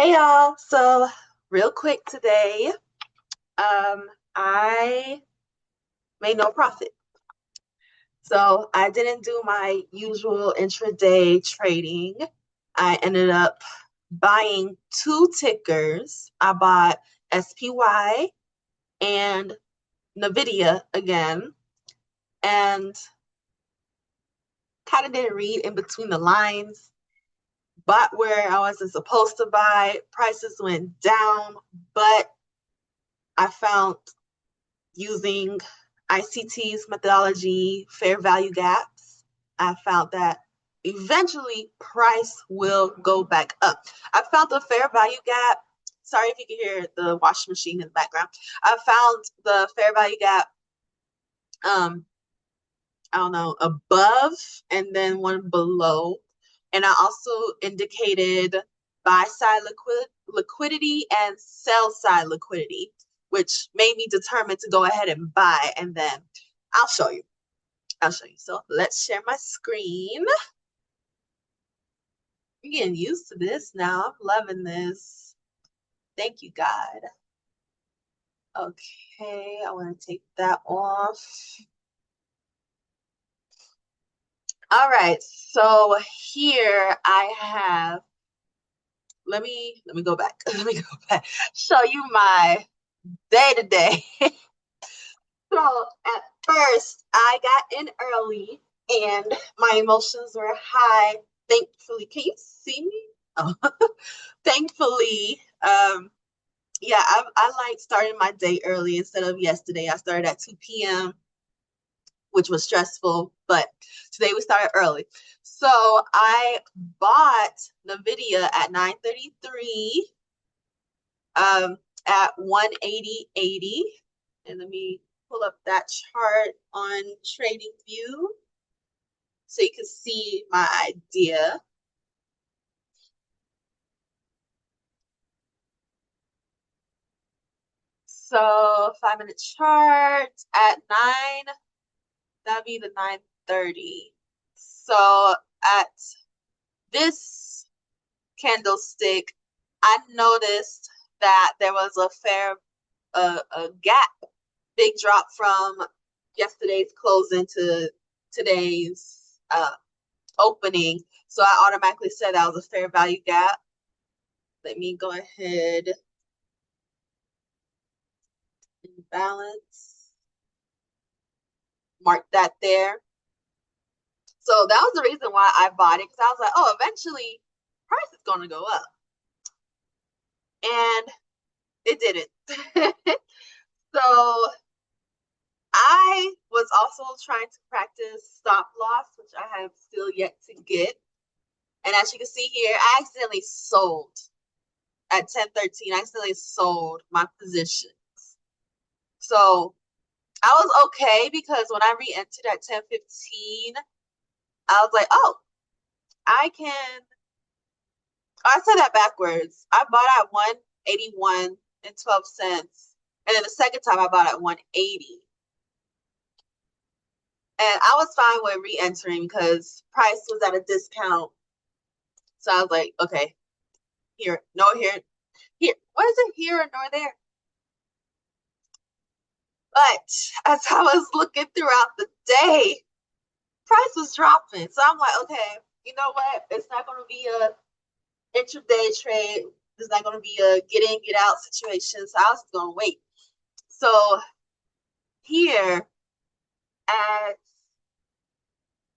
Hey y'all. So real quick today, I made no profit. So I didn't do my usual intraday trading. I ended up buying two tickers. I bought SPY and NVDA again, and kind of didn't read in between the lines. Bought where I wasn't supposed to buy. Prices went down, but I found using ICT's methodology, fair value gaps, I found that eventually price will go back up. I found the fair value gap. Sorry if you can hear the washing machine in the background. I found the fair value gap, um, I don't know, above and then one below. And I also indicated buy side liquidity and sell side liquidity, which made me determined to go ahead and buy. And then I'll show you. I'll show you. So let's share my screen. I'm getting used to this now. I'm loving this. Thank you, God. Okay, I want to take that off. All right, so here I have, let me go back. Let me go back. Show you my day to day. So at first, I got in early and my emotions were high. Thankfully, can you see me? Oh, thankfully, yeah, I like starting my day early instead of yesterday. I started at 2 p.m., which was stressful, but today we started early. So I bought NVIDIA at 9:33, at 180.80. And let me pull up that chart on TradingView so you can see my idea. So 5 minute chart at 9, that'd be the 9:30. So at this candlestick, I noticed that there was a fair a gap, big drop from yesterday's closing to today's opening. So I automatically said that was a fair value gap. Let me go ahead and balance, mark that there. So that was the reason why I bought it, because I was like, oh, eventually price is going to go up. And it didn't. So I was also trying to practice stop loss, which I have still yet to get. And as you can see here, I accidentally sold at 10:13. I accidentally sold my positions. So I was okay because when I re-entered at 10:15, I was like, oh, I can. Oh, I said that backwards. I bought at 181 and 12 cents. And then the second time I bought at 180. And I was fine with re-entering because price was at a discount. So I was like, okay, here, no, here. What is it here or nor there? But as I was looking throughout the day, price was dropping. So I'm like, okay, you know what? It's not going to be a intraday trade. It's not going to be a get in, get out situation. So I was going to wait. So here at,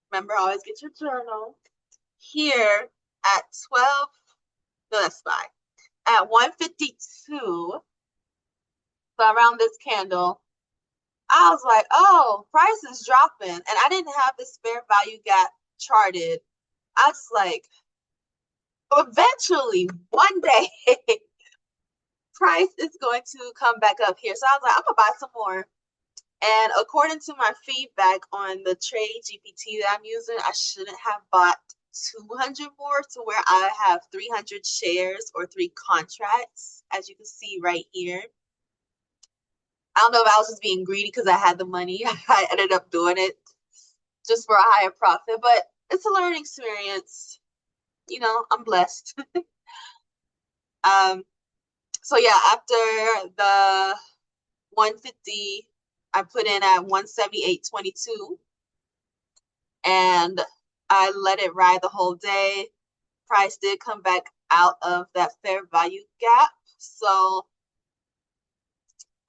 remember, always get your journal. Here at 12, no, that's fine. At 152, so around this candle, I was like, oh, price is dropping. And I didn't have this fair value gap charted. I was like, eventually, one day, price is going to come back up here. So I was like, I'm going to buy some more. And according to my feedback on the trade GPT that I'm using, I shouldn't have bought 200 more to where I have 300 shares or 3 contracts, as you can see right here. I don't know if I was just being greedy because I had the money. I ended up doing it just for a higher profit, but it's a learning experience. You know, I'm blessed. So yeah, after the 150, I put in at 178.22, and I let it ride the whole day. Price did come back out of that fair value gap. So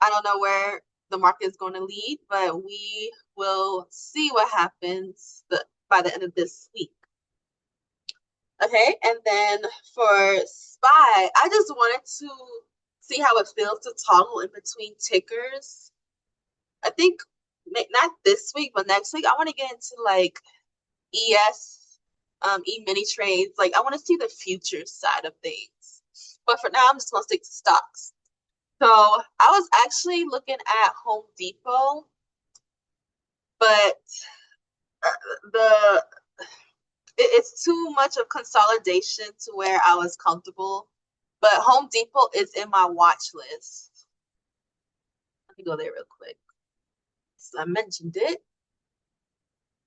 I don't know where the market is going to lead, but we will see what happens by the end of this week. Okay, and then for SPY, I just wanted to see how it feels to toggle in between tickers. I think not this week, but next week, I want to get into like ES, E-mini trades. Like I want to see the future side of things. But for now, I'm just going to stick to stocks. So I was actually looking at Home Depot, but the it's too much of consolidation to where I was comfortable. But Home Depot is in my watch list. Let me go there real quick. So I mentioned it.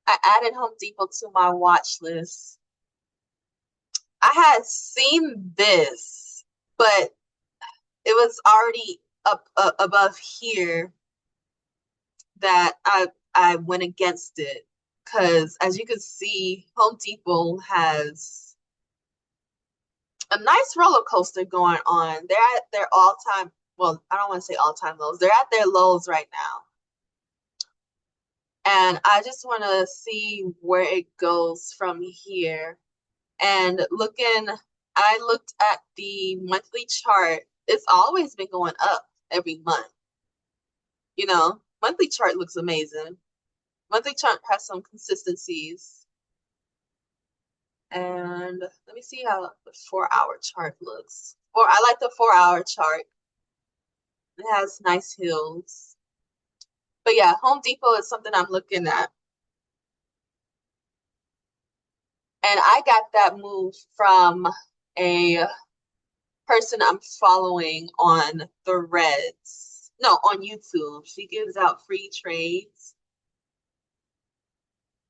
I added Home Depot to my watch list. I had seen this, but it was already up above here that I went against it. Because as you can see, Home Depot has a nice roller coaster going on. They're at their all-time, well, I don't want to say all-time lows. They're at their lows right now. And I just want to see where it goes from here. And I looked at the monthly chart. It's always been going up every month. You know, monthly chart looks amazing. Monthly chart has some consistencies. And let me see how the 4-hour chart looks. Or I like the 4-hour chart. It has nice hills. But yeah, Home Depot is something I'm looking at. And I got that move from a person I'm following on Threads. No, on YouTube. She gives out free trades,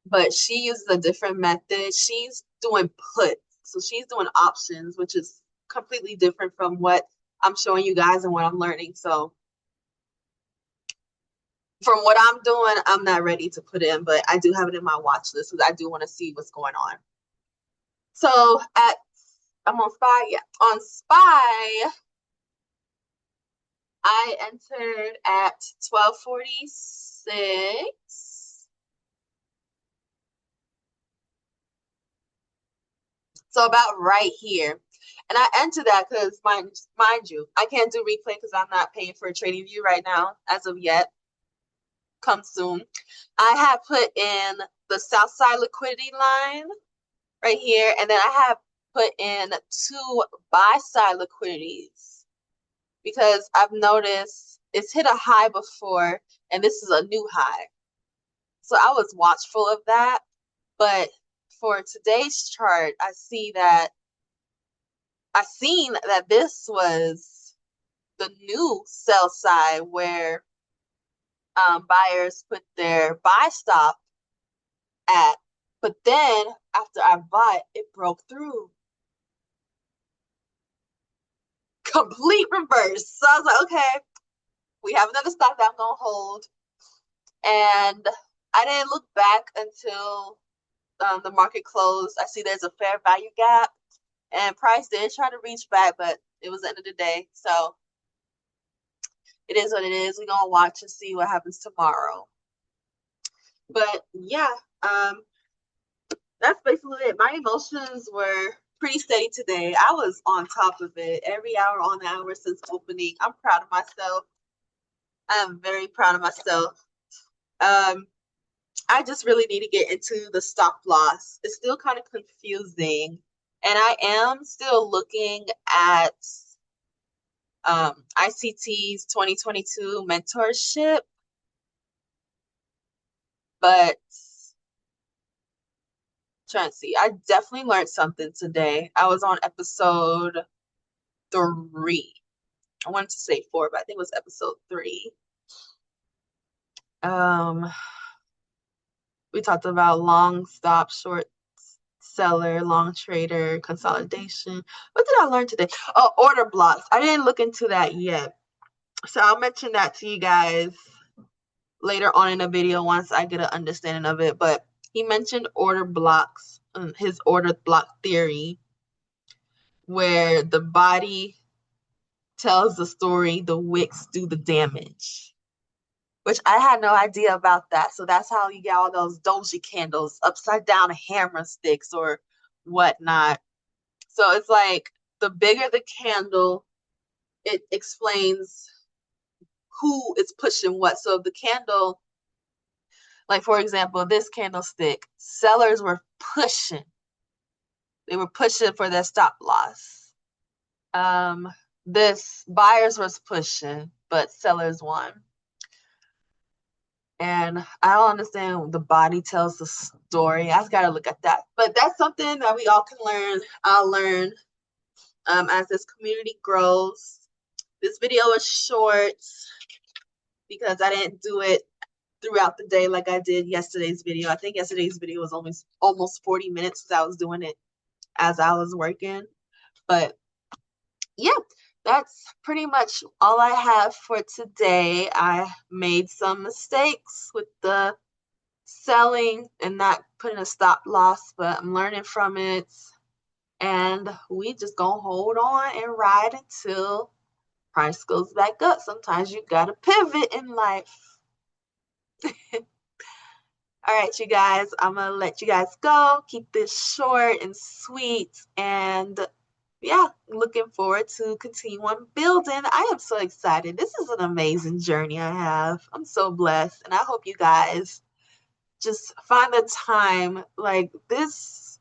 but she uses a different method. She's doing puts. So she's doing options, which is completely different from what I'm showing you guys and what I'm learning. So from what I'm doing, I'm not ready to put in, but I do have it in my watch list because I do want to see what's going on. So I'm on SPY. Yeah, on SPY, I entered at 1246. So about right here. And I entered that because mind you, I can't do replay because I'm not paying for a trading view right now as of yet. Come soon. I have put in the south side liquidity line right here, and then I have put in 2 buy side liquidities because I've noticed it's hit a high before, and this is a new high. So I was watchful of that. But for today's chart, I seen that this was the new sell side where buyers put their buy stop at. But then after I bought, it broke through. Complete reverse. So I was like, okay, we have another stock that I'm gonna hold. And I didn't look back until the market closed. I see there's a fair value gap, and price did try to reach back, but it was the end of the day. So it is what it is. We're gonna watch and see what happens tomorrow. But yeah, that's basically it. My emotions were pretty steady today. I was on top of it every hour on the hour since opening. I'm proud of myself. I'm very proud of myself. I just really need to get into the stop loss. It's still kind of confusing. And I am still looking at ICT's 2022 mentorship. But trying to see, I definitely learned something today. I was on episode 3. I wanted to say 4, but I think it was episode 3. We talked about long stop, short seller, long trader, consolidation. What did I learn today? Oh, order blocks. I didn't look into that yet. So I'll mention that to you guys later on in the video once I get an understanding of it. But he mentioned order blocks, his order block theory, where the body tells the story, the wicks do the damage. Which I had no idea about that. So that's how you get all those doji candles, upside down hammer sticks or whatnot. So it's like the bigger the candle, it explains who is pushing what. So if the candle, like for example, this candlestick, sellers were pushing. They were pushing for their stop loss. This buyers was pushing, but sellers won. And I don't understand the body tells the story. I just gotta look at that. But that's something that we all can learn. I'll learn as this community grows. This video is short because I didn't do it throughout the day like I did yesterday's video. I think yesterday's video was almost 40 minutes because I was doing it as I was working. But yeah, that's pretty much all I have for today. I made some mistakes with the selling and not putting a stop loss, but I'm learning from it. And we just gonna hold on and ride until price goes back up. Sometimes you gotta pivot in life. All right, you guys, I'm gonna let you guys go. Keep this short and sweet. And yeah, looking forward to continue on building. I am so excited. This is an amazing journey I have. I'm so blessed. And I hope you guys just find the time. Like this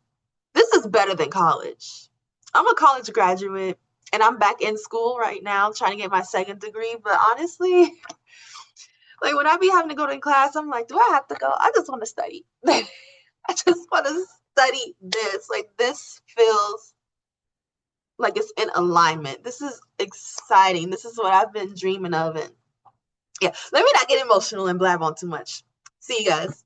is better than college. I'm a college graduate and I'm back in school right now trying to get my second degree. But honestly, like when I be having to go to class, I'm like, do I have to go? I just want to study. I just want to study this. Like this feels like it's in alignment. This is exciting. This is what I've been dreaming of. And yeah, let me not get emotional and blab on too much. See you guys.